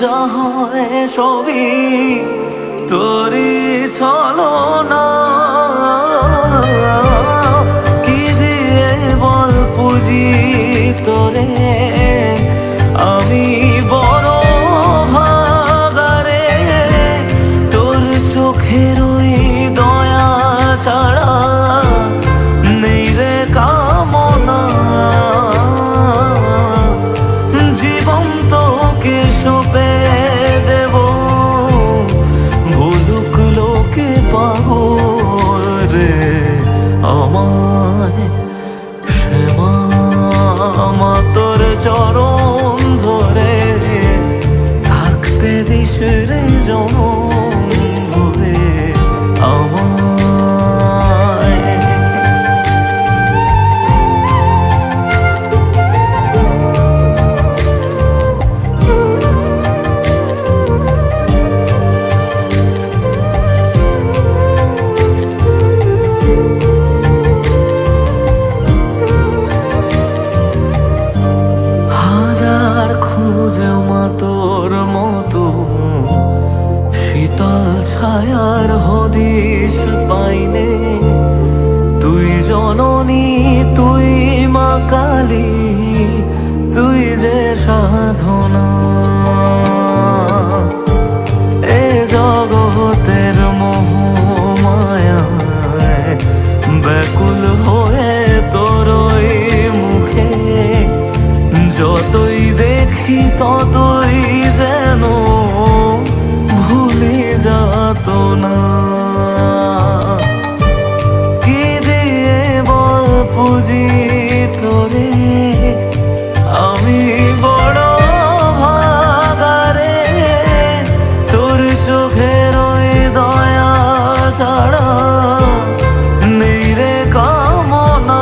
যা হয় সবই তোরই ছলনা। কি দিয়ে বল পুজি তোরে আমি বড় ভাগারে। তোর চোখের ওই দয়া ছাড়া নেই রে কামনা। জীবন তোকে সঁপে দেব, বলুক লোকে পাগল রে আমায়। শ্যামা মা তোর চরণ ধরে থাকতে দিস রে জনম ভরে আমায়। হাজার খুঁজেও মা তোর মতো শীতল ছায়ার হদিশ পাইনে। তুই জননী তুই মা কালী, তুই যে সাধনা। এ জগতের মোহ মায়ায় ব্যাকুল হয়ে তোরই মুখে যতই দেখি ততই যেন ভুলে যাত না। কি দিয়ে বল পুজি তোরে আমি বড় ভাগারে। তোর চোখের ওই দয়া ছাড়া নেই রে কামনা।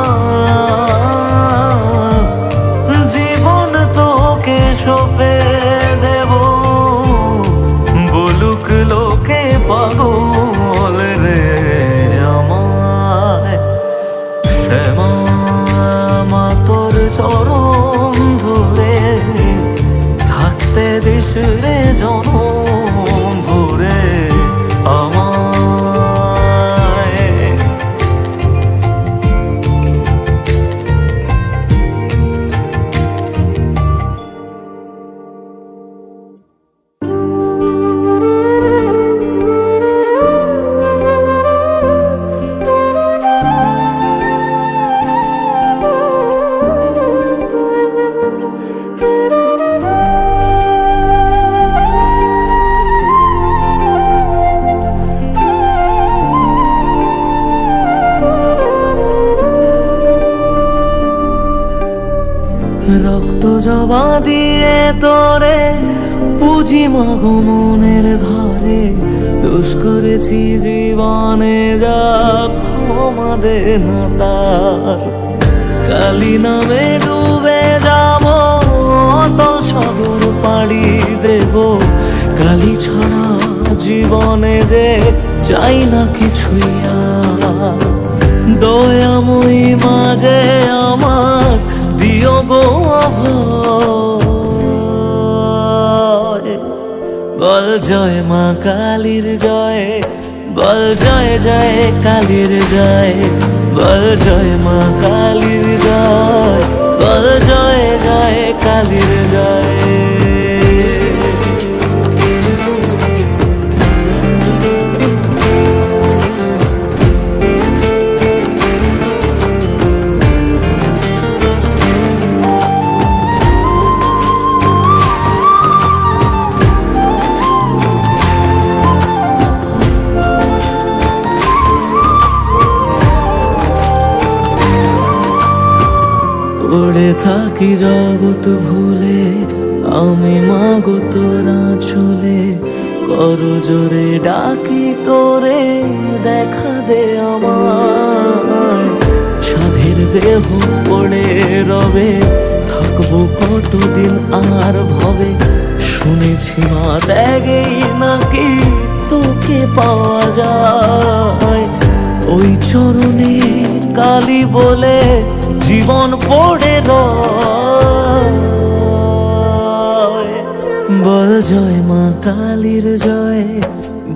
জীবন তোকে সঁপে দেব, বলুক লোকে পাগল রে আমায়। শ্যামা মা তোর চরণ ধরে থাকতে দিস রে জনম ভরে আমায়। রক্ত জবা দিয়ে তোরে পুজি মাগো মনের ঘরে। দোষ করেছি জীবনে যা ক্ষমা দে না তার। কালী নামে ডুবে যাব অতল সাগর পাড়ি দেব। কালী ছাড়া জীবনে যে চাই না কিছুই আর। দয়াময়ী মাঝে আমার দিও গো অভয়। বল জয় মা কালীর জয়, বল জয় জয় কালীর জয়। বল জয় মা কালীর জয়, বল জয় জয় কালীর জয়। পড়ে থাকি জগৎ ভুলে আমি মাগো তোরা চলে। কর জোরে ডাকি তোরে দেখা দে আমায়। সাধের দেহ পড়ে রবে থাকবো কতদিন আর ভবে। শুনেছি মা ত্যাগেই নাকি তোকে পাওয়া যায়। ওই চরণে কালী বলে জীবন পড়ে রয়। বল জয় মা কালীর জয়,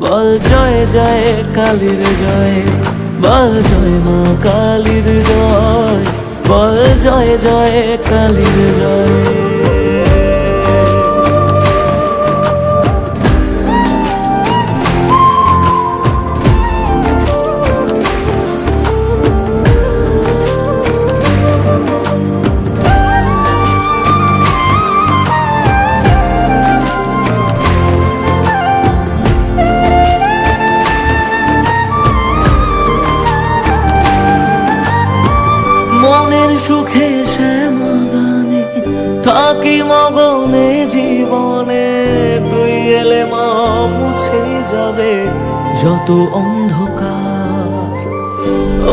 বল জয় জয় কালীর জয়, বল জয় মা কালীর জয়, বল জয় জয় কালীর জয়। মনের সুখে শ্যামা গানে থাকি মগনে জীবনে, তুই এলে মা মুছে যাবে যত অন্ধকার।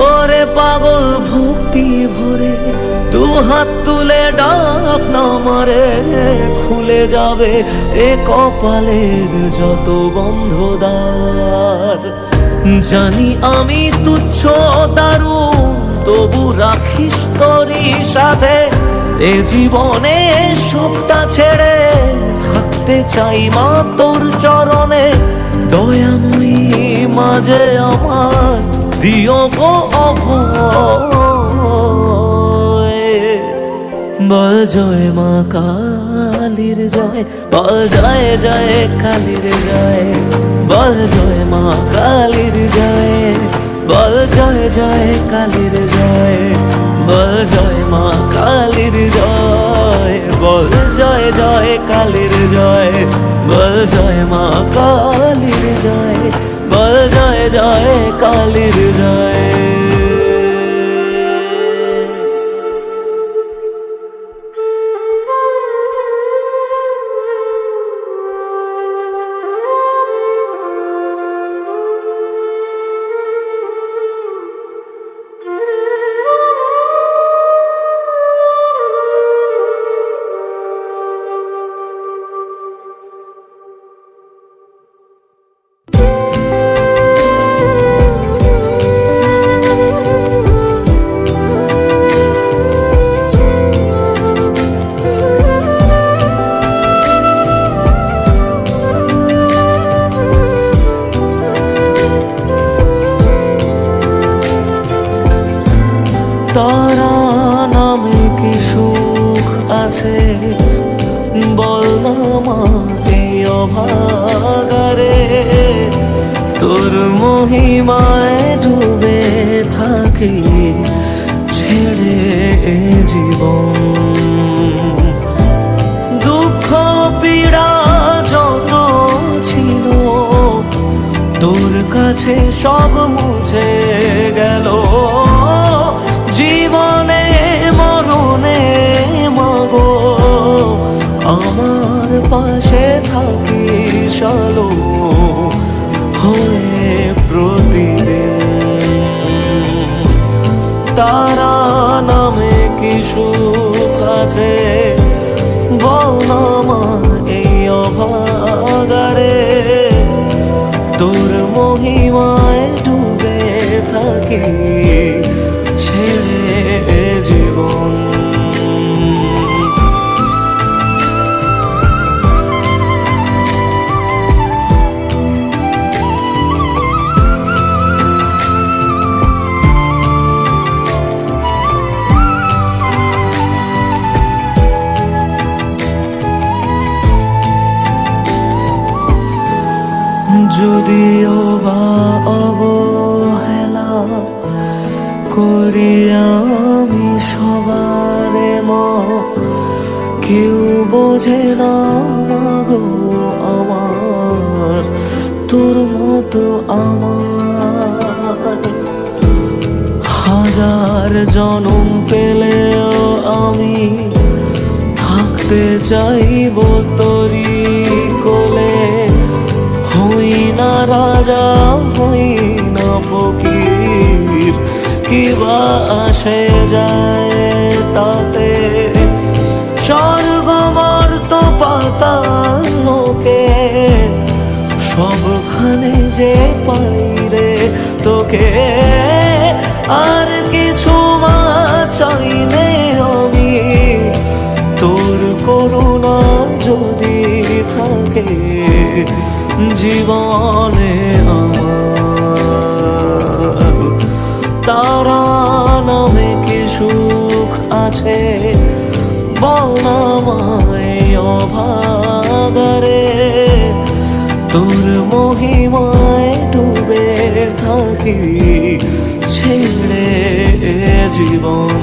ওরে পাগল ভক্তি ভরে দু হাত তুলে ডাক নামারে, খুলে যাবে এ কপালের যত বন্ধ দ্বার। জানি আমি তুচ্ছ দারুণ, তবু রাখিস তোরই সাথে এ জীবনে সবটা ছেড়ে থাকতে চাই মা তোর চরণে। দয়াময়ী মাঝে আমার দিও গো অভয়। বল জয় মা কালীর জয়, বল জয় জয় কালীর জয়, বল জয় মা কালীর জয়, বল জয় জয় কালীর জয়, বল জয় মা কালীর জয়, বল জয় জয় কালীর জয়, বল জয় মা কালীর জয়, বল জয় জয় কালীর জয়। তারা নামে কি সুখ আছে বল না মা এই অভাগারে, তোর মহিমায় ডুবে থাকি ছেড়ে এ জীবন। দুঃখ পীড়া যত ছিল তোর কাছে সব মুছে গেল, জীবনে মরণে মাগো আমার পাশে থাকিস আলো হয়ে প্রতিদিন। তারা নামে কি সুখ আছে বল না মা এই অভাগারে, তোর মহিমায় ডুবে থাকি ছেড়ে জীবন। যদিও বা অবহেলা করি আমি সবারে মা, কেউ বোঝে না গো আমার তোর মতো আমার। হাজার জনম পেলেও আমি থাকতে চাইব তোরি কোলে, হই না রাজা হই না ফকির, কি বা আসে যায় তাতে। স্বর্গ মর্ত পাতাল লোকে সবখানে যে পাই রে তোকে, আর কিছু মা চাইলে আমি তোর করুণা যদি থাকে জীবনে আমার, তারা নামে কি সুখ আছে বল না আমায় অভাগারে। তোর মহিমায় ডুবে থাকি ছেড়ে জীবন।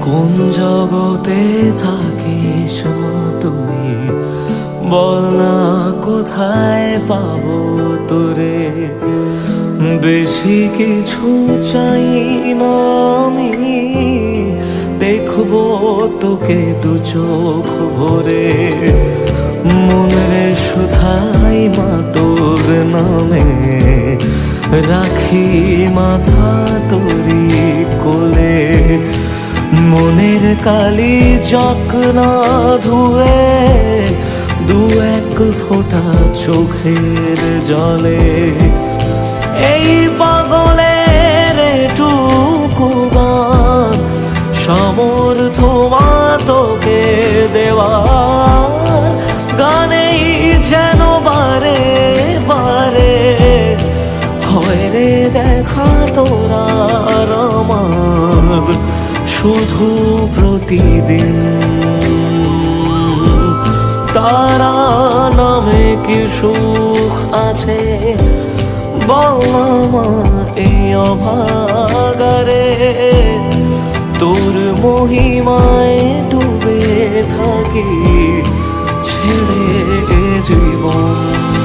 কোন জগতে থাকিস মা তুই বল না কোথায় পাবো তোরে। বেশি কিছু চাই না আমি, দেখবো তোকে দু চোখ ভরে। মনে শুধাই মা তোর নামে, রাখি মাথা তোরি কোলে। মনের কালি জক না ধুয়ে দু এক ফোঁটা চোখের জলে। এই পাগলের টুকু গান সমর্থ মা তোকে দেওয়ার। গানেই যেন বারে বারে হয় রে দেখা তোরা আমার শুধু প্রতিদিন। তারা নামে কি সুখ আছে বল না মা এই অভাগারে। তোর মহিমায় ডুবে